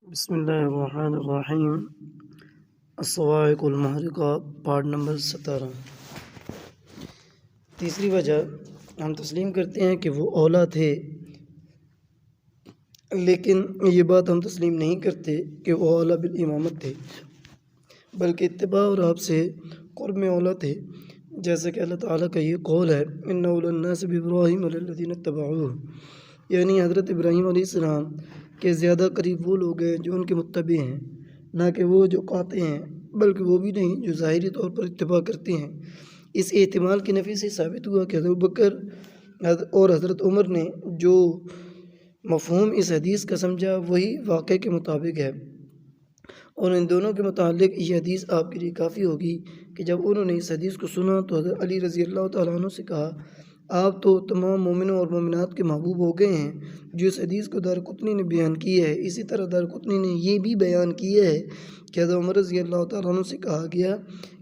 بسم اللہ الرحمن الرحیم۔ الصواعق المحرقہ پارٹ نمبر 17۔ تیسری وجہ ہم تسلیم کرتے ہیں کہ وہ اولیٰ تھے، لیکن یہ بات ہم تسلیم نہیں کرتے کہ وہ اولیٰ بالامامت تھے، بلکہ اتباع اور آپ سے قرب میں اولیٰ تھے، جیسا کہ اللہ تعالیٰ کا یہ قول ہے ان اولی الناس بابراہیم والذین اتبعوہ، یعنی حضرت ابراہیم علیہ السلام کہ زیادہ قریب وہ لوگ ہیں جو ان کے متبع ہیں، نہ کہ وہ جو قاطع ہیں، بلکہ وہ بھی نہیں جو ظاہری طور پر اتباع کرتے ہیں۔ اس احتمال کی نفی سے ثابت ہوا کہ حضرت بکر اور حضرت عمر نے جو مفہوم اس حدیث کا سمجھا وہی واقع کے مطابق ہے، اور ان دونوں کے متعلق یہ حدیث آپ کے لیے کافی ہوگی کہ جب انہوں نے اس حدیث کو سنا تو حضرت علی رضی اللہ تعالیٰ عنہ سے کہا آپ تو تمام مومنوں اور مومنات کے محبوب ہو گئے ہیں۔ جو اس حدیث کو دارقطنی نے بیان کی ہے، اسی طرح دارقطنی نے یہ بھی بیان کیا ہے کہ حضرت عمر رضی اللہ تعالیٰ عنہ سے کہا گیا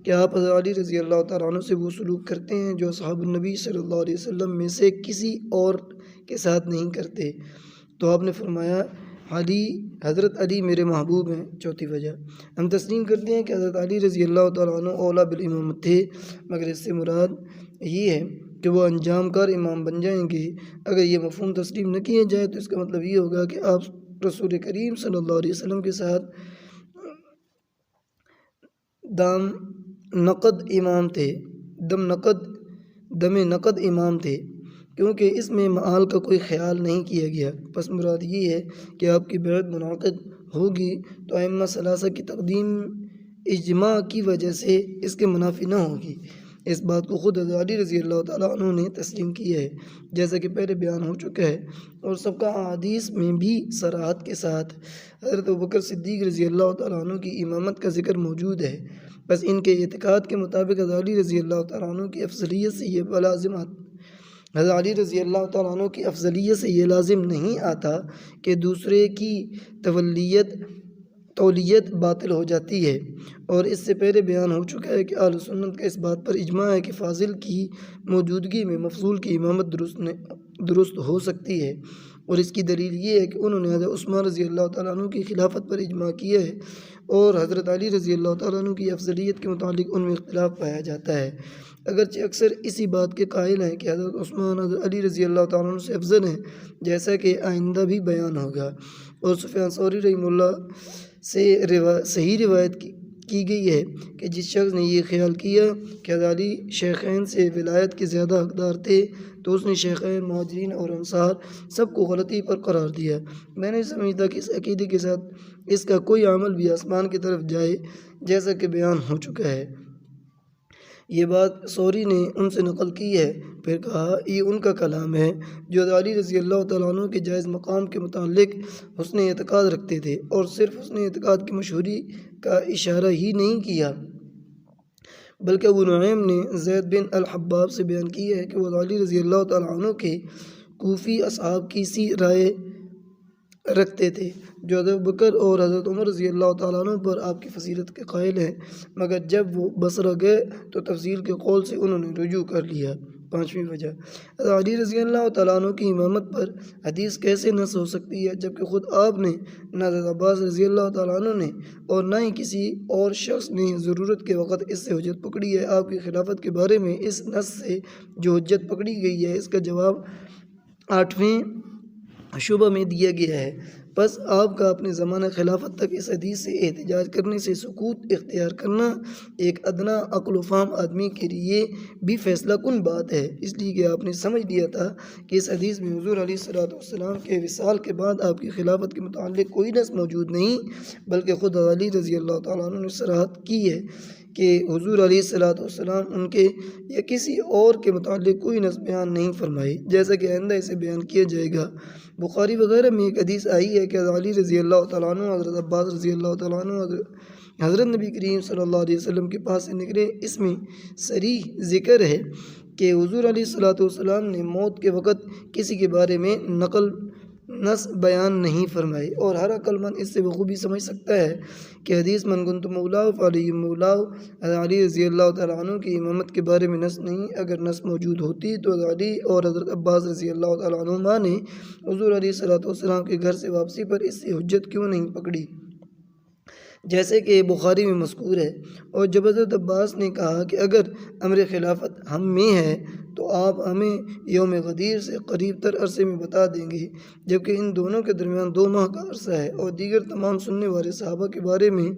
کہ آپ حضرت علی رضی اللہ تعالیٰ عنہ سے وہ سلوک کرتے ہیں جو اصحاب النبی صلی اللہ علیہ وسلم میں سے کسی اور کے ساتھ نہیں کرتے۔ تو آپ نے فرمایا حضرت علی میرے محبوب ہیں۔ چوتھی وجہ ہم تسلیم کرتے ہیں کہ حضرت علی رضی اللہ تعالیٰ عنہ اولیٰ بالامامت تھے، مگر اس سے مراد یہ ہے کہ وہ انجام کار امام بن جائیں گے۔ اگر یہ مفہوم تسلیم نہ کیا جائے تو اس کا مطلب یہ ہوگا کہ آپ رسول کریم صلی اللہ علیہ وسلم کے ساتھ دم نقد امام تھے، کیونکہ اس میں معال کا کوئی خیال نہیں کیا گیا۔ پس مراد یہ ہے کہ آپ کی بیعت منعقد ہوگی تو ائمہ ثلاثہ کی تقدیم اجماع کی وجہ سے اس کے منافی نہ ہوگی۔ اس بات کو خود حضرت علی رضی اللہ تعالیٰ عنہ نے تسلیم کیا ہے، جیسا کہ پہلے بیان ہو چکا ہے، اور سب کا احادیث میں بھی صراحت کے ساتھ حضرت ابوبکر صدیق رضی اللہ تعالیٰ عنہ کی امامت کا ذکر موجود ہے۔ بس ان کے اعتقاد کے مطابق حضرت علی رضی اللہ تعالیٰ عنہ کی افضلیت سے یہ لازم نہیں آتا کہ دوسرے کی تولیت باطل ہو جاتی ہے، اور اس سے پہلے بیان ہو چکا ہے کہ اہل سنت کا اس بات پر اجماع ہے کہ فاضل کی موجودگی میں مفضول کی امامت درست ہو سکتی ہے، اور اس کی دلیل یہ ہے کہ انہوں نے حضرت عثمان رضی اللہ تعالیٰ عنہ کی خلافت پر اجماع کیا ہے، اور حضرت علی رضی اللہ تعالیٰ عنہ کی افضلیت کے متعلق ان میں اختلاف پایا جاتا ہے، اگرچہ اکثر اسی بات کے قائل ہیں کہ حضرت عثمان حضرت علی رضی اللہ تعالیٰ عنہ سے افضل ہیں، جیسا کہ آئندہ بھی بیان ہوگا۔ اور سفیان ثوری رحمہ اللہ سے صحیح روایت کی گئی ہے کہ جس شخص نے یہ خیال کیا کہ حضرت علی شیخین سے ولایت کے زیادہ حقدار تھے تو اس نے شیخین، مہاجرین اور انصار سب کو غلطی پر قرار دیا۔ میں نہیں سمجھتا کہ اس عقیدے کے ساتھ اس کا کوئی عمل بھی آسمان کی طرف جائے، جیسا کہ بیان ہو چکا ہے۔ یہ بات ثوری نے ان سے نقل کی ہے، پھر کہا یہ ان کا کلام ہے جو حضرت علی رضی اللہ تعالیٰ عنہ کے جائز مقام کے متعلق حسن اعتقاد رکھتے تھے، اور صرف حسن اعتقاد کی مشہوری کا اشارہ ہی نہیں کیا، بلکہ ابو نعیم نے زید بن الحباب سے بیان کیا ہے کہ وہ حضرت علی رضی اللہ تعالیٰ عنہ کے کوفی اصحاب کی سی رائے رکھتے تھے جو حضرت بکر اور حضرت عمر رضی اللہ تعالیٰ عنہ پر آپ کی فضیلت کے قائل ہیں، مگر جب وہ بصرہ گئے تو تفضیل کے قول سے انہوں نے رجوع کر لیا۔ پانچویں وجہ حضرت علی رضی اللہ تعالیٰ عنہ کی امامت پر حدیث کیسے نص ہو سکتی ہے جبکہ خود آپ نے نہ حضرت عباس رضی اللہ تعالیٰ عنہ نے اور نہ ہی کسی اور شخص نے ضرورت کے وقت اس سے حجت پکڑی ہے۔ آپ کی خلافت کے بارے میں اس نص سے جو حجت پکڑی گئی ہے اس کا جواب 8ویں شعبہ میں دیا گیا ہے۔ بس آپ کا اپنے زمانہ خلافت تک اس حدیث سے احتجاج کرنے سے سکوت اختیار کرنا ایک ادنا عقل و فہم آدمی کے لیے بھی فیصلہ کن بات ہے، اس لیے کہ آپ نے سمجھ لیا تھا کہ اس حدیث میں حضور علیہ السلام کے وصال کے بعد آپ کی خلافت کے متعلق کوئی نص موجود نہیں، بلکہ خود علی رضی اللہ تعالیٰ عنہ نے صراحت کی ہے کہ حضور علیہ السلام ان کے یا کسی اور کے متعلق کوئی نص بیان نہیں فرمائی، جیسا کہ آئندہ اسے بیان کیا جائے گا۔ بخاری وغیرہ میں ایک حدیث آئی ہے کہ حضرت علی رضی اللہ تعالیٰ عنہ، حضرت عباس رضی اللہ تعالیٰ عنہ حضرت نبی کریم صلی اللہ علیہ وسلم کے پاس سے نکلے۔ اس میں صریح ذکر ہے کہ حضور علیہ السلام نے موت کے وقت کسی کے بارے میں نص بیان نہیں فرمائی، اور ہر عقل مند اس سے بخوبی سمجھ سکتا ہے کہ حدیث من کنت مولا فعلی مولا علی رضی اللہ تعالیٰ عنہ کی امامت کے بارے میں نص نہیں۔ اگر نص موجود ہوتی تو علی اور حضرت عباس رضی اللہ تعالیٰ عنہما نے حضور علیہ الصلوۃ والسلام کے گھر سے واپسی پر اس سے حجت کیوں نہیں پکڑی، جیسے کہ بخاری میں مذکور ہے۔ اور جب حضرت عباس نے کہا کہ اگر امر خلافت ہم میں ہے تو آپ ہمیں یوم غدیر سے قریب تر عرصے میں بتا دیں گے، جبکہ ان دونوں کے درمیان 2 ماہ کا عرصہ ہے، اور دیگر تمام سننے والے صحابہ کے بارے میں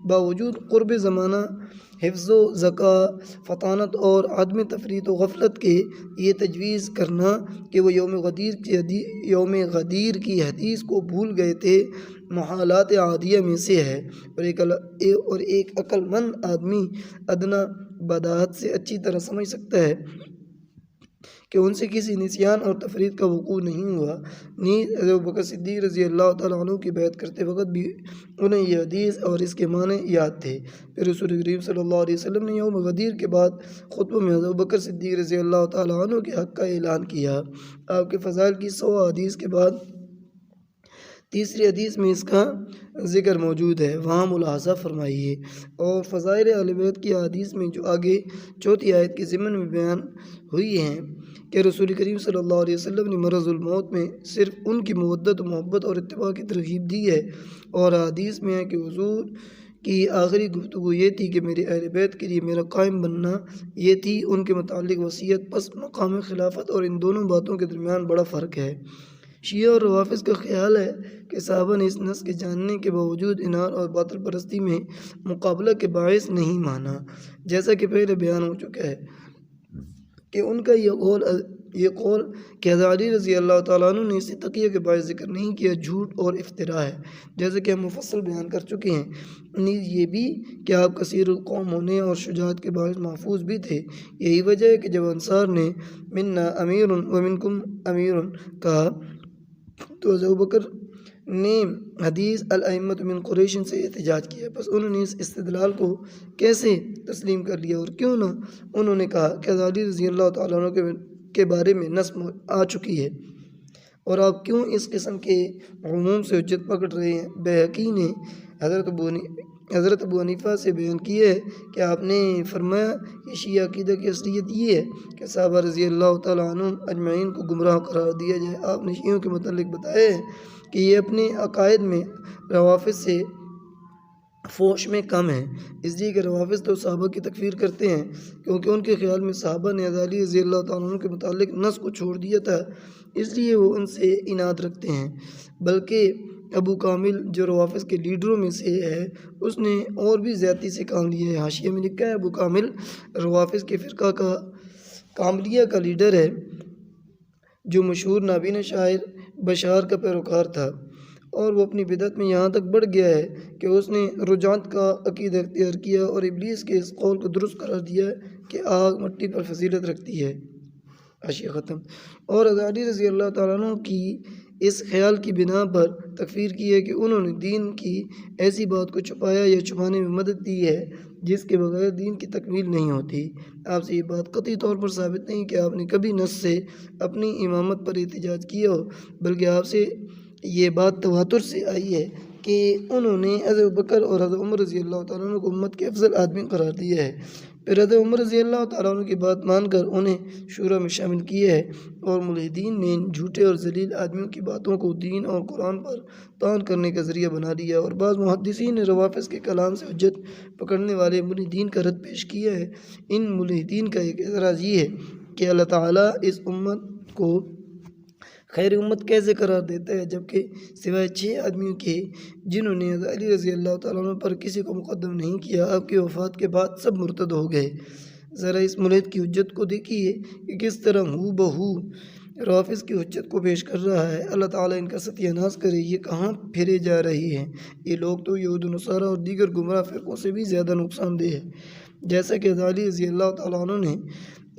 باوجود قرب زمانہ، حفظ و ذکا، فطانت اور عدم تفریط و غفلت کے یہ تجویز کرنا کہ وہ یوم غدیر کی حدیث کو بھول گئے تھے، محالات عادیہ میں سے ہے، اور ایک عقل مند آدمی ادنیٰ بداہت سے اچھی طرح سمجھ سکتا ہے کہ ان سے کسی نسیان اور تفریط کا وقوع نہیں ہوا۔ نیز ابوبکر صدیق رضی اللہ تعالیٰ عنہ کی بیعت کرتے وقت بھی انہیں یہ حدیث اور اس کے معنی یاد تھے۔ پھر رسول کریم صلی اللہ علیہ وسلم نے یوم غدیر کے بعد خطبہ میں ابوبکر صدیق رضی اللہ تعالیٰ عنہ کے حق کا اعلان کیا۔ آپ کے فضائل کی 100 حدیث کے بعد تیسری حدیث میں اس کا ذکر موجود ہے، وہاں ملاحظہ فرمائیے۔ اور فضائل اہل بیت کی حدیث میں جو آگے چوتھی آیت کے ضمن میں بیان ہوئی ہیں کہ رسول کریم صلی اللہ علیہ وسلم نے مرض الموت میں صرف ان کی مودت و محبت اور اتباع کی ترغیب دی ہے، اور حدیث میں ہے کہ حضور کی آخری گفتگو یہ تھی کہ میرے اہل بیت کے لیے میرا قائم بننا یہ تھی ان کے متعلق وصیت، پس مقام خلافت اور ان دونوں باتوں کے درمیان بڑا فرق ہے۔ شیعہ اور روافظ کا خیال ہے کہ صحابہ نے اس نص کے جاننے کے باوجود انار اور باطل پرستی میں مقابلہ کے باعث نہیں مانا، جیسا کہ پہلے بیان ہو چکا ہے کہ ان کا یہ قول کہ حضرت علی رضی اللہ تعالیٰ عنہ نے اسے تقیہ کے باعث ذکر نہیں کیا، جھوٹ اور افتراء ہے، جیسے کہ ہم مفصل بیان کر چکے ہیں۔ نیز یہ بھی کہ آپ کثیر القوم ہونے اور شجاعت کے باعث محفوظ بھی تھے۔ یہی وجہ ہے کہ جب انصار نے منا امیر و منکم امیر کہا تو ابوبکر نے حدیث الائمۃ من قریش سے احتجاج کیا، بس انہوں نے اس استدلال کو کیسے تسلیم کر لیا، اور کیوں نہ انہوں نے کہا کہ حضرت علی رضی اللہ تعالیٰ عنہ کے بارے میں نص آ چکی ہے، اور آپ کیوں اس قسم کے عموم سے حجت پکڑ رہے ہیں۔ بیہقی نے حضرت ابو حنیفہ سے بیان کیا ہے کہ آپ نے فرمایا کہ شیعہ عقیدہ کی اصلیت یہ ہے کہ صحابہ رضی اللہ تعالیٰ عنہ اجمعین کو گمراہ قرار دیا جائے۔ آپ نے شیعوں کے متعلق بتایا ہے کہ یہ اپنے عقائد میں روافظ سے فوش میں کم ہیں، اس لیے کہ روافظ تو صحابہ کی تکفیر کرتے ہیں کیونکہ ان کے خیال میں صحابہ نے حضرت علی رضی اللہ تعالیٰ عنہ کے متعلق نص کو چھوڑ دیا تھا، اس لیے وہ ان سے عناد رکھتے ہیں۔ بلکہ ابو کامل جو روافظ کے لیڈروں میں سے ہے، اس نے اور بھی زیادتی سے کام لیا ہے۔ حاشیہ میں لکھا ہے ابو کامل روافظ کے فرقہ کا کاملیہ کا لیڈر ہے، جو مشہور نابینا شاعر بشار کا پیروکار تھا، اور وہ اپنی بدعت میں یہاں تک بڑھ گیا ہے کہ اس نے رجعت کا عقیدہ اختیار کیا اور ابلیس کے اس قول کو درست قرار دیا کہ آگ مٹی پر فضیلت رکھتی ہے۔ حاشیہ ختم۔ اور حضرت علی رضی اللہ تعالیٰ عنہ کی اس خیال کی بنا پر تکفیر کی ہے کہ انہوں نے دین کی ایسی بات کو چھپایا یا چھپانے میں مدد دی ہے جس کے بغیر دین کی تکمیل نہیں ہوتی۔ آپ سے یہ بات قطعی طور پر ثابت نہیں کہ آپ نے کبھی نص سے اپنی امامت پر احتجاج کیا ہو، بلکہ آپ سے یہ بات تواتر سے آئی ہے کہ انہوں نے حضرت ابوبکر اور حضرت عمر رضی اللہ تعالیٰ عنہ کو امت کے افضل آدمی قرار دیا ہے، پھر حضرت عمر رضی اللہ تعالیٰ عنہ کی بات مان کر انہیں شورا میں شامل کیا ہے، اور ملحدین نے ان جھوٹے اور ذلیل آدمیوں کی باتوں کو دین اور قرآن پر طعن کرنے کا ذریعہ بنا لیا، اور بعض محدثین نے روافظ کے کلام سے حجت پکڑنے والے ملحدین کا رد پیش کیا ہے۔ ان ملحدین کا ایک اعتراض یہ ہے کہ اللہ تعالیٰ اس امت کو خیر امت کیسے قرار دیتا ہے، جبکہ سوائے 6 آدمیوں کے جنہوں نے حضرت علی رضی اللہ تعالیٰ عنہ پر کسی کو مقدم نہیں کیا، آپ کی وفات کے بعد سب مرتد ہو گئے۔ ذرا اس ملحد کی حجت کو دیکھیے کہ کس طرح ہو بہو روافظ کی حجت کو پیش کر رہا ہے۔ اللہ تعالیٰ ان کا ستیہ ناش کرے، یہ کہاں پھرے جا رہی ہیں۔ یہ لوگ تو یہود و نصارہ اور دیگر گمراہ فرقوں سے بھی زیادہ نقصان دہ ہے۔ جیسا کہ حضرت علی رضی اللہ تعالیٰ عنہ نے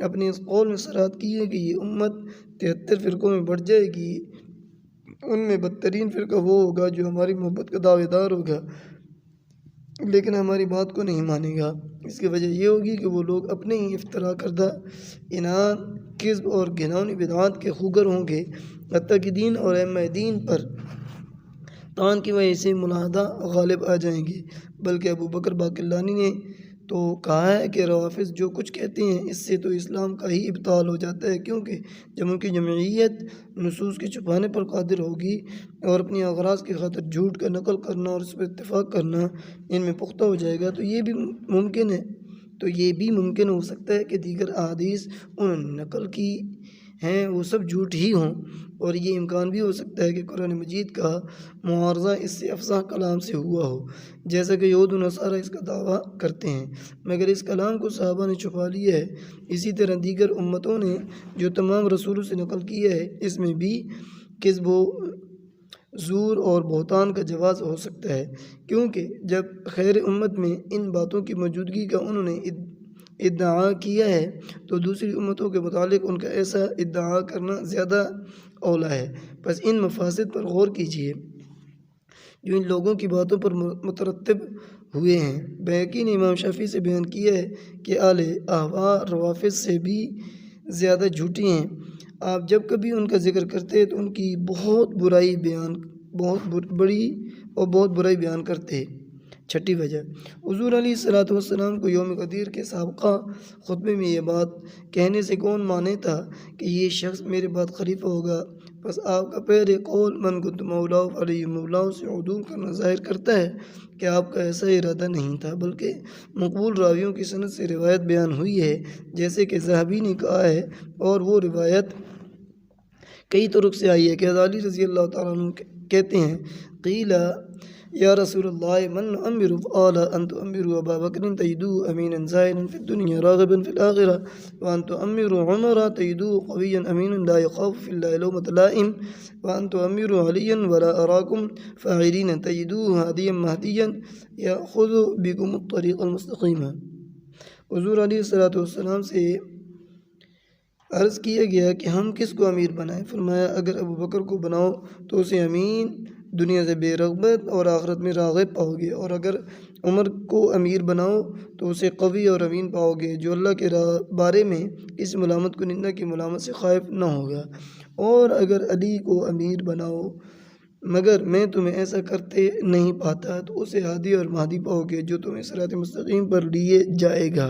اپنے اس قول میں صراحت کی ہے کہ یہ امت 73 فرقوں میں بڑھ جائے گی، ان میں بدترین فرقہ وہ ہوگا جو ہماری محبت کا دعوے دار ہوگا لیکن ہماری بات کو نہیں مانے گا۔ اس کی وجہ یہ ہوگی کہ وہ لوگ اپنے ہی افتراء کردہ اناد، کذب اور گھناؤنی بدعات کے خوگر ہوں گے، حتیٰ کہ دین اور ائمہ دین پر طعن کی وجہ سے ملاحدہ غالب آ جائیں گے۔ بلکہ ابو بکر باقلانی نے تو کہا ہے کہ روافض جو کچھ کہتے ہیں اس سے تو اسلام کا ہی ابطال ہو جاتا ہے، کیونکہ جب ان کی جمعیت نصوص کے چھپانے پر قادر ہوگی اور اپنی اغراض کی خاطر جھوٹ کا نقل کرنا اور اس پر اتفاق کرنا ان میں پختہ ہو جائے گا، تو یہ بھی ممکن ہو سکتا ہے کہ دیگر احادیث انہوں نے نقل کی ہیں وہ سب جھوٹ ہی ہوں، اور یہ امکان بھی ہو سکتا ہے کہ قرآن مجید کا معارضہ اس سے افصح کلام سے ہوا ہو، جیسا کہ یہود و نصارہ اس کا دعویٰ کرتے ہیں، مگر اس کلام کو صحابہ نے چھپا لیا ہے۔ اسی طرح دیگر امتوں نے جو تمام رسولوں سے نقل کیا ہے اس میں بھی کذب و زور اور بہتان کا جواز ہو سکتا ہے، کیونکہ جب خیر امت میں ان باتوں کی موجودگی کا انہوں نے ادعا کیا ہے تو دوسری امتوں کے متعلق ان کا ایسا ادعا کرنا زیادہ اولیٰ ہے۔ بس ان مفاسد پر غور کیجیے جو ان لوگوں کی باتوں پر مترتب ہوئے ہیں۔ بیہقی نے امام شافعی سے بیان کیا ہے کہ اہل اہواء روافض سے بھی زیادہ جھوٹی ہیں، آپ جب کبھی ان کا ذکر کرتے تو ان کی بہت بڑی اور بہت برائی بیان کرتے۔ چھٹی وجہ، حضور علیہ الصلوۃ والسلام کو یوم قدیر کے سابقہ خطبے میں یہ بات کہنے سے کون مانے تھا کہ یہ شخص میرے بعد خلیفہ ہوگا؟ بس آپ کا پہلے قول من کنت مولاہ فعلی مولاہ سے عدول کرنا ظاہر کرتا ہے کہ آپ کا ایسا ارادہ نہیں تھا، بلکہ مقبول راویوں کی سند سے روایت بیان ہوئی ہے، جیسے کہ ذہبی نے کہا ہے، اور وہ روایت کئی طرق سے آئی ہے کہ حضرت علی رضی اللہ تعالیٰ عنہ کہتے ہیں قیل یا رسول اللہ من نؤمر قال ان تؤمروا ابا بکر تجدوه امينا زاهدا في الدنيا راغبا في الآخرة وان تؤمروا عمر تجدوه قويا امينا لا يخاف في الله لومة لائم وان تؤمروا عليا ولا اراكم فاعلين تجدوه هاديا مهديا يأخذ بكم الطريق المستقيم۔ حضور علیہ الصلوۃ والسلام سے عرض کیا گیا کہ ہم کس کو امیر بنائیں؟ فرمایا اگر ابو بکر کو بناؤ تو اسے امین دنیا سے بے رغبت اور آخرت میں راغب پاؤ گے، اور اگر عمر کو امیر بناؤ تو اسے قوی اور امین پاؤ گے جو اللہ کے بارے میں اس ملامت کنندہ کی ملامت سے خائف نہ ہوگا، اور اگر علی کو امیر بناؤ مگر میں تمہیں ایسا کرتے نہیں پاتا تو اسے ہادی اور مہدی پاؤ گے جو تمہیں صراط مستقیم پر لیے جائے گا۔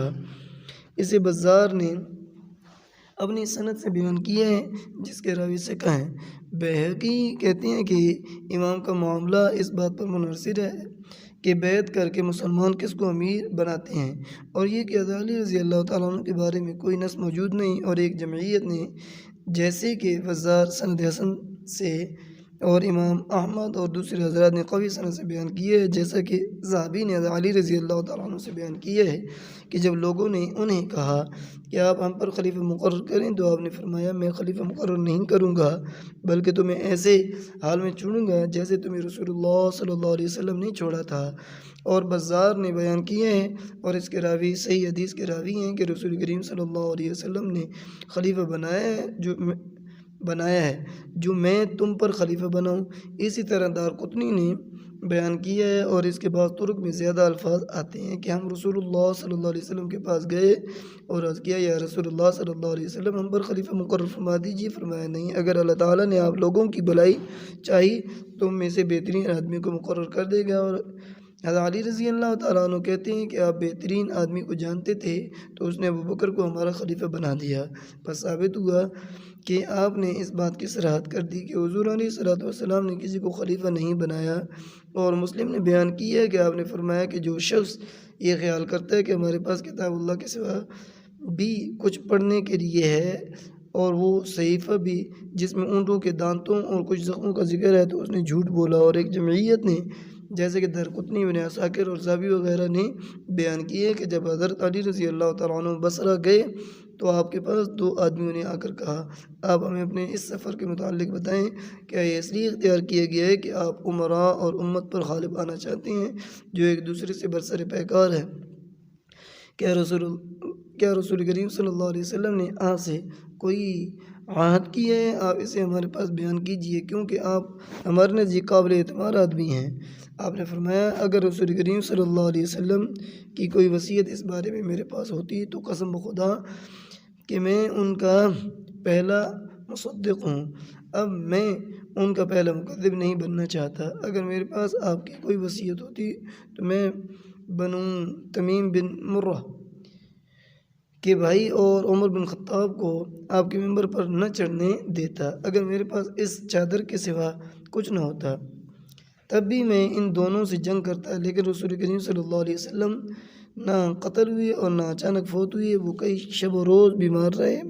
اسے بزار نے اپنی سند سے بیان کیا ہے جس کے راوی ثقہ ہیں۔ بیہقی کہتے ہیں کہ امام کا معاملہ اس بات پر منحصر ہے کہ بیعت کر کے مسلمان کس کو امیر بناتے ہیں، اور یہ کہ حضرت علی رضی اللہ تعالیٰ عنہ کے بارے میں کوئی نص موجود نہیں، اور ایک جمعیت نے جیسے کہ بزار سند حسن سے اور امام احمد اور دوسرے حضرات نے قوی سند سے بیان کیا ہے، جیسا کہ ذہبی نے حضرت علی رضی اللہ تعالیٰ عنہ سے بیان کیا ہے کہ جب لوگوں نے انہیں کہا کہ آپ ہم پر خلیفہ مقرر کریں تو آپ نے فرمایا میں خلیفہ مقرر نہیں کروں گا، بلکہ تمہیں ایسے حال میں چھوڑوں گا جیسے تمہیں رسول اللہ صلی اللہ علیہ وسلم نے چھوڑا تھا۔ اور بزار نے بیان کیے ہیں اور اس کے راوی صحیح حدیث کے راوی ہیں کہ رسول کریم صلی اللہ علیہ وسلم نے خلیفہ بنایا ہے جو میں تم پر خلیفہ بناؤں۔ اسی طرح دارقطنی نے بیان کیا ہے، اور اس کے بعد طرق میں زیادہ الفاظ آتے ہیں کہ ہم رسول اللہ صلی اللہ علیہ وسلم کے پاس گئے اور عرض کیا یا رسول اللہ صلی اللہ علیہ وسلم ہم پر خلیفہ مقرر فرما دیجیے۔ فرمایا نہیں، اگر اللہ تعالیٰ نے آپ لوگوں کی بھلائی چاہی تو میں سے بہترین آدمی کو مقرر کر دے گا۔ اور حضرت علی رضی اللہ تعالیٰ عنہ کہتے ہیں کہ آپ بہترین آدمی کو جانتے تھے تو اس نے ابو بکر کو ہمارا خلیفہ بنا دیا۔ بس ثابت ہوا کہ آپ نے اس بات کی صراحت کر دی کہ حضور علیہ الصلوۃ والسلام نے کسی کو خلیفہ نہیں بنایا۔ اور مسلم نے بیان کیا ہے کہ آپ نے فرمایا کہ جو شخص یہ خیال کرتا ہے کہ ہمارے پاس کتاب اللہ کے سوا بھی کچھ پڑھنے کے لیے ہے اور وہ صحیفہ بھی جس میں اونٹوں کے دانتوں اور کچھ زخموں کا ذکر ہے تو اس نے جھوٹ بولا۔ اور ایک جمعیت نے جیسے کہ دارقطنی ابن عساکر اور ذہبی وغیرہ نے بیان کی ہے کہ جب حضرت علی رضی اللہ تعالیٰ عنہ بصرہ گئے تو آپ کے پاس دو آدمیوں نے آ کر کہا آپ ہمیں اپنے اس سفر کے متعلق بتائیں، کیا یہ اس لیے اختیار کیا گیا ہے کہ آپ عمراء اور امت پر غالب آنا چاہتے ہیں جو ایک دوسرے سے برسر پیکار ہے؟ کیا رسول کریم صلی اللہ علیہ وسلم نے آپ سے کوئی عہد کی ہے؟ آپ اسے ہمارے پاس بیان کیجیے کیونکہ آپ ہمارے نزدیک قابل اعتبار آدمی ہیں۔ آپ نے فرمایا اگر رسول کریم صلی اللہ علیہ وسلم کی کوئی وصیت اس بارے میں میرے پاس ہوتی تو قسم بخدا کہ میں ان کا پہلا مصدق ہوں۔ اب میں ان کا پہلا مکذب نہیں بننا چاہتا۔ اگر میرے پاس آپ کی کوئی وصیت ہوتی تو میں بنو تمیم بن مرہ کے بھائی اور عمر بن خطاب کو آپ کے ممبر پر نہ چڑھنے دیتا۔ اگر میرے پاس اس چادر کے سوا کچھ نہ ہوتا تب بھی میں ان دونوں سے جنگ کرتا، لیکن رسول کریم صلی اللہ علیہ وسلم نہ قتل ہوئے اور نہ اچانک فوت ہوئے، وہ کئی شب و روز بیمار رہے۔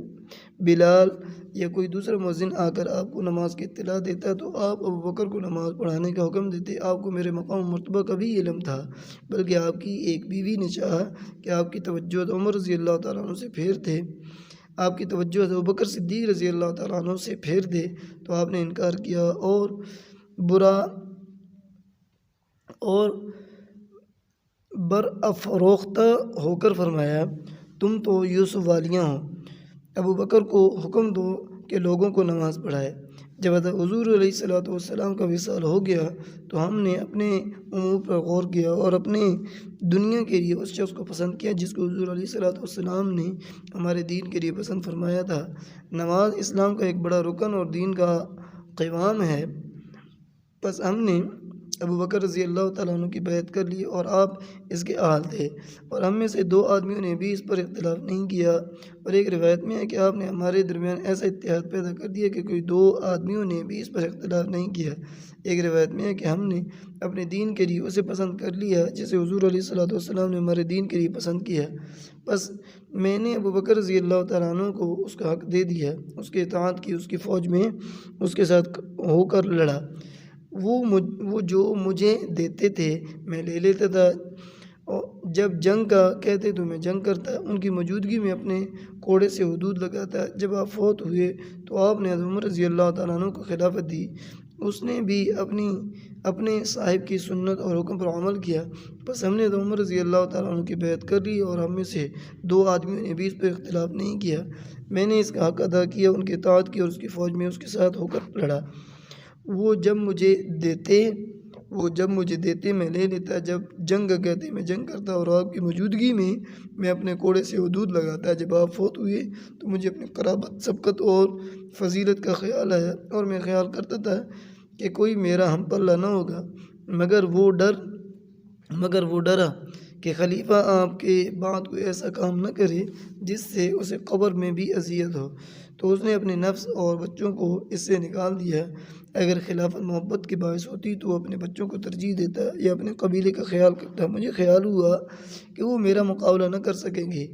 بلال یا کوئی دوسرا مؤذن آ کر آپ کو نماز کی اطلاع دیتا تو آپ ابوبکر کو نماز پڑھانے کا حکم دیتے۔ آپ کو میرے مقام و مرتبہ کا بھی علم تھا، بلکہ آپ کی ایک بیوی نے چاہا کہ آپ کی توجہ عمر رضی اللہ تعالیٰ عنہ سے پھیر دے، آپ کی توجہ ابوبکر صدیق رضی اللہ تعالیٰ عنہ سے پھیر دے، تو آپ نے انکار کیا اور برا اور برافروختہ ہو کر فرمایا، تم تو یوسف والیاں ہو، ابوبکر کو حکم دو کہ لوگوں کو نماز پڑھائے۔ جب حضور علیہ الصلوۃ والسلام کا وصال ہو گیا تو ہم نے اپنے امور پر غور کیا اور اپنے دنیا کے لیے اس شخص کو پسند کیا جس کو حضور علیہ الصلوۃ والسلام نے ہمارے دین کے لیے پسند فرمایا تھا۔ نماز اسلام کا ایک بڑا رکن اور دین کا قوام ہے، بس ہم نے ابوبکر رضی اللہ تعالیٰ عنہ کی بیعت کر لی اور آپ اس کے اہل تھے، اور ہم میں سے 2 آدمیوں نے بھی اس پر اختلاف نہیں کیا، اور ایک روایت میں ہے کہ آپ نے ہمارے درمیان ایسا اتحاد پیدا کر دیا کہ کوئی 2 آدمیوں نے بھی اس پر اختلاف نہیں کیا۔ ایک روایت میں ہے کہ ہم نے اپنے دین کے لیے اسے پسند کر لیا جسے حضور علیہ الصلوۃ والسلام نے ہمارے دین کے لیے پسند کیا، بس میں نے ابوبکر رضی اللہ تعالیٰ عنہ کو اس کا حق دے دیا، اس کے اطاعت کی، اس کی فوج میں اس کے ساتھ ہو کر لڑا، وہ جو مجھے دیتے تھے میں لے لیتا تھا، جب جنگ کا کہتے تو میں جنگ کرتا، ان کی موجودگی میں اپنے کوڑے سے حدود لگاتا۔ جب آپ فوت ہوئے تو آپ نے حضرت عمر رضی اللہ تعالیٰ عنہ کو خلافت دی، اس نے بھی اپنے صاحب کی سنت اور حکم پر عمل کیا، بس ہم نے حضرت عمر رضی اللہ تعالیٰ عنہ کی بیعت کر لی اور ہم میں سے 2 آدمیوں نے بھی اس پر اختلاف نہیں کیا۔ میں نے اس کا حق ادا کیا، ان کی اطاعت کی اور اس کی فوج میں اس کے ساتھ ہو کر لڑا۔ وہ جب مجھے دیتے میں لے لیتا، جب جنگ کا کہتے میں جنگ کرتا، اور آپ کی موجودگی میں اپنے کوڑے سے حدود لگاتا۔ جب آپ فوت ہوئے تو مجھے اپنی قرابت، سبقت اور فضیلت کا خیال آیا، اور میں خیال کرتا تھا کہ کوئی میرا ہم پلہ نہ ہوگا، مگر وہ ڈرا کہ خلیفہ آپ کے بعد کوئی ایسا کام نہ کرے جس سے اسے قبر میں بھی اذیت ہو، تو اس نے اپنے نفس اور بچوں کو اس سے نکال دیا۔ اگر خلافت محبت کے باعث ہوتی تو وہ اپنے بچوں کو ترجیح دیتا یا اپنے قبیلے کا خیال کرتا۔ مجھے خیال ہوا کہ وہ میرا مقابلہ نہ کر سکیں گے۔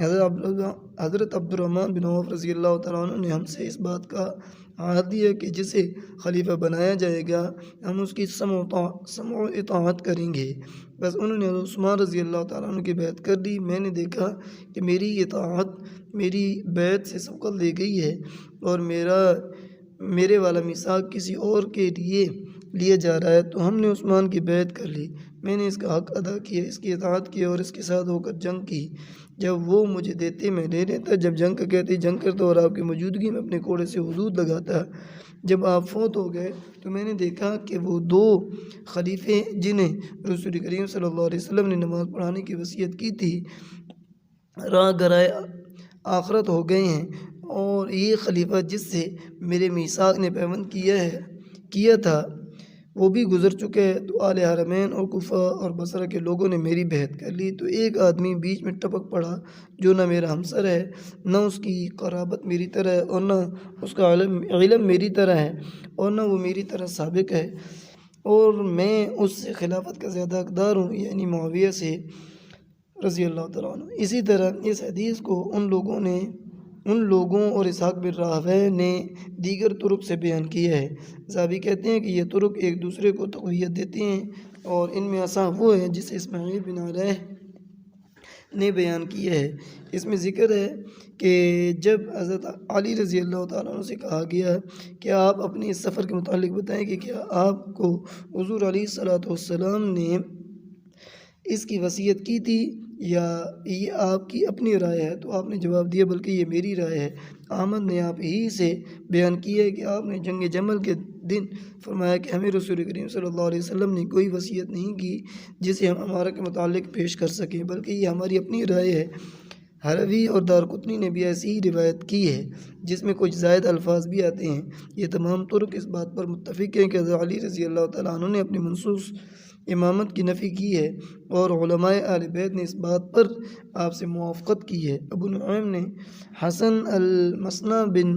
حضرت عبد الرحمن بن عوف رضی اللہ تعالیٰ عنہ نے ہم سے اس بات کا عہد دیا کہ جسے خلیفہ بنایا جائے گا ہم اس کی سمع و اطاعت کریں گے، بس انہوں نے عثمان رضی اللہ تعالیٰ عنہ کی بیعت کر لی۔ میں نے دیکھا کہ میری اطاعت میری بیعت سے سبقت لے گئی ہے اور میرے والا میثاق کسی اور کے لیے لیا جا رہا ہے، تو ہم نے عثمان کی بیعت کر لی۔ میں نے اس کا حق ادا کیا، اس کی اطاعت کی اور اس کے ساتھ ہو کر جنگ کی۔ جب وہ مجھے دیتے میں لے لیتا، جب جنگ کا کہتے جنگ کرتا اور آپ کی موجودگی میں اپنے کوڑے سے حدود لگاتا۔ جب آپ فوت ہو گئے تو میں نے دیکھا کہ وہ 2 خلیفے جنہیں رسول کریم صلی اللہ علیہ وسلم نے نماز پڑھانے کی وصیت کی تھی راہ گرائے آخرت ہو گئے ہیں، اور یہ خلیفہ جس سے میرے میثاق نے پیوند کیا تھا وہ بھی گزر چکے ہیں۔ تو آل حرمین اور کوفہ اور بصرہ کے لوگوں نے میری بیعت کر لی، تو ایک آدمی بیچ میں ٹپک پڑا جو نہ میرا ہمسر ہے، نہ اس کی قرابت میری طرح ہے، اور نہ اس کا علم میری طرح ہے، اور نہ وہ میری طرح سابق ہے، اور میں اس سے خلافت کا زیادہ حقدار ہوں، یعنی معاویہ سے رضی اللہ تعالیٰ عنہ۔ اسی طرح اس حدیث کو ان لوگوں اور اسحاق بن راہویہ نے دیگر طرق سے بیان کیا ہے۔ ذہبی کہتے ہیں کہ یہ طرق ایک دوسرے کو تقویت دیتے ہیں، اور ان میں اصح وہ ہے جسے اسماعیل بن علیہ نے بیان کیا ہے۔ اس میں ذکر ہے کہ جب حضرت علی رضی اللہ تعالیٰ عنہ سے کہا گیا کہ آپ اپنے اس سفر کے متعلق بتائیں کہ کیا آپ کو حضور علیہ الصلوۃ والسلام نے اس کی وصیت کی تھی یا یہ آپ کی اپنی رائے ہے، تو آپ نے جواب دیا بلکہ یہ میری رائے ہے۔ احمد نے آپ ہی سے بیان کیا ہے کہ آپ نے جنگ جمل کے دن فرمایا کہ ہمیں رسول کریم صلی اللہ علیہ وسلم نے کوئی وصیت نہیں کی جسے ہم ہمارا کے متعلق پیش کر سکیں، بلکہ یہ ہماری اپنی رائے ہے۔ حروی اور دارقطنی نے بھی ایسی ہی روایت کی ہے جس میں کچھ زائد الفاظ بھی آتے ہیں۔ یہ تمام طرق اس بات پر متفق ہیں کہ حضرت علی رضی اللہ تعالیٰ عنہ نے اپنی منصوص امامت کی نفی کی ہے اور علماء اہل بیت نے اس بات پر آپ سے موافقت کی ہے۔ ابو نعیم نے حسن المثنیٰ بن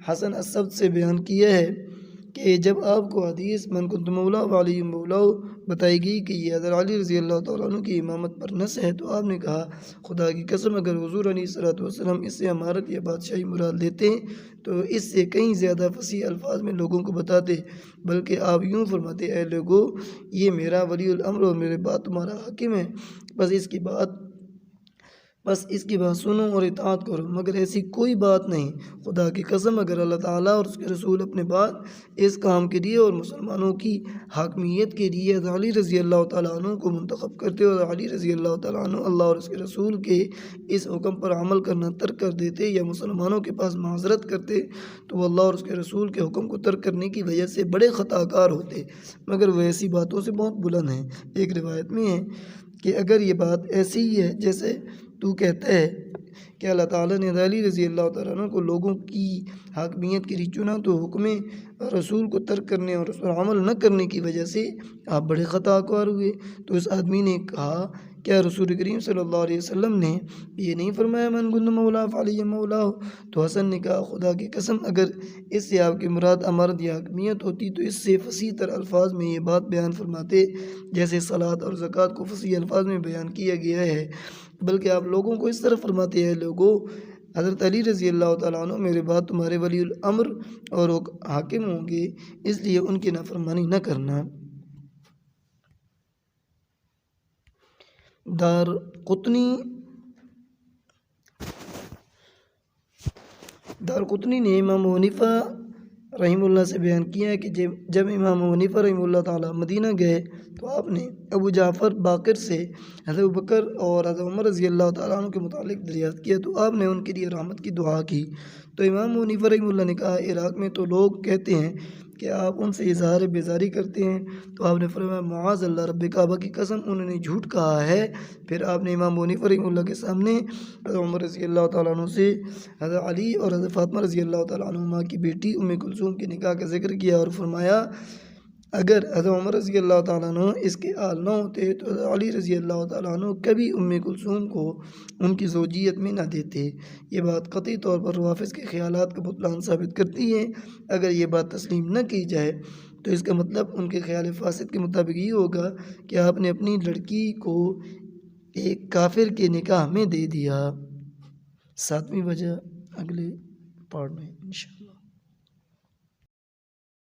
حسن السبت سے بیان کیا ہے کہ جب آپ کو حدیث من کنت مولا وعلی مولا بتائی گئی کہ یہ حضرت علی رضی اللہ تعالیٰ عنہ کی امامت پر نص ہے تو آپ نے کہا خدا کی قسم اگر حضور علیہ الصلوۃ والسلام اس سے امارت یا بادشاہی مراد لیتے تو اس سے کہیں زیادہ فصیح الفاظ میں لوگوں کو بتاتے، بلکہ آپ یوں فرماتے اے لوگو یہ میرا ولی الامر اور میرے بعد تمہارا حاکم ہے، بس اس کی بات سنو اور اطاعت کرو، مگر ایسی کوئی بات نہیں۔ خدا کی قسم اگر اللہ تعالیٰ اور اس کے رسول اپنے بعد اس کام کے لیے اور مسلمانوں کی حاکمیت کے لیے حضرت علی رضی اللہ تعالیٰ عنہ کو منتخب کرتے اور علی رضی اللہ تعالیٰ عنہ اللہ اور اس کے رسول کے اس حکم پر عمل کرنا ترک کر دیتے یا مسلمانوں کے پاس معذرت کرتے تو وہ اللہ اور اس کے رسول کے حکم کو ترک کرنے کی وجہ سے بڑے خطا کار ہوتے، مگر وہ ایسی باتوں سے بہت بلند ہیں۔ ایک روایت میں ہے کہ اگر یہ بات ایسی ہی ہے جیسے تو کہتا ہے کہ اللہ تعالیٰ نے علی رضی اللہ تعالیٰ عنہ کو لوگوں کی حاکمیت کے لیے چنا تو حکم رسول کو ترک کرنے اور اس پر عمل نہ کرنے کی وجہ سے آپ بڑے خطا کار ہوئے۔ تو اس آدمی نے کہا کیا رسول کریم صلی اللہ علیہ وسلم نے یہ نہیں فرمایا من کنت مولا فعلی مولا؟ تو حسن نے کہا خدا کی قسم اگر اس سے آپ کی مراد امارت یا حاکمیت ہوتی تو اس سے فصیح تر الفاظ میں یہ بات بیان فرماتے جیسے صلاۃ اور زکوٰۃ کو فصیح الفاظ میں بیان کیا گیا ہے، بلکہ آپ لوگوں کو اس طرح فرماتے ہیں لوگوں حضرت علی رضی اللہ تعالیٰ عنہ میرے بعد تمہارے ولی الامر اور حاکم ہوں گے، اس لیے ان کی نافرمانی نہ کرنا۔ دارقطنی نے امام ابو حنیفہ رحمہ اللہ سے بیان کیا ہے کہ جب امام ابو حنیفہ رحمہ اللہ تعالیٰ مدینہ گئے تو آپ نے ابو جعفر باقر سے حضرت ابوبکر اور حضرت عمر رضی اللہ تعالیٰ عنہ کے متعلق دریافت کیا تو آپ نے ان کے لیے رحمت کی دعا کی۔ تو امام ابو حنیفہ رحمہ اللہ نے کہا عراق میں تو لوگ کہتے ہیں کہ آپ ان سے اظہار بیزاری کرتے ہیں، تو آپ نے فرمایا معاذ اللہ رب کعبہ کی قسم انہوں نے جھوٹ کہا ہے۔ پھر آپ نے امام ابو حنیفہ رحمہ اللہ کے سامنے حضرت عمر رضی اللہ تعالیٰ عنہ سے حضرت علی اور حضرت فاطمہ رضی اللہ تعالیٰ عنہما کی بیٹی ام کلثوم کے نکاح کا ذکر کیا اور فرمایا اگر حضرت عمر رضی اللہ تعالیٰ عنہ اس کے اہل نہ ہوتے تو حضرت علی رضی اللہ تعالیٰ عنہ کبھی ام کلثوم کو ان کی زوجیت میں نہ دیتے۔ یہ بات قطعی طور پر روافظ کے خیالات کا بطلان ثابت کرتی ہے۔ اگر یہ بات تسلیم نہ کی جائے تو اس کا مطلب ان کے خیال فاسد کے مطابق یہ ہوگا کہ آپ نے اپنی لڑکی کو ایک کافر کے نکاح میں دے دیا۔ 7ویں وجہ اگلے پارٹ میں انشاءاللہ۔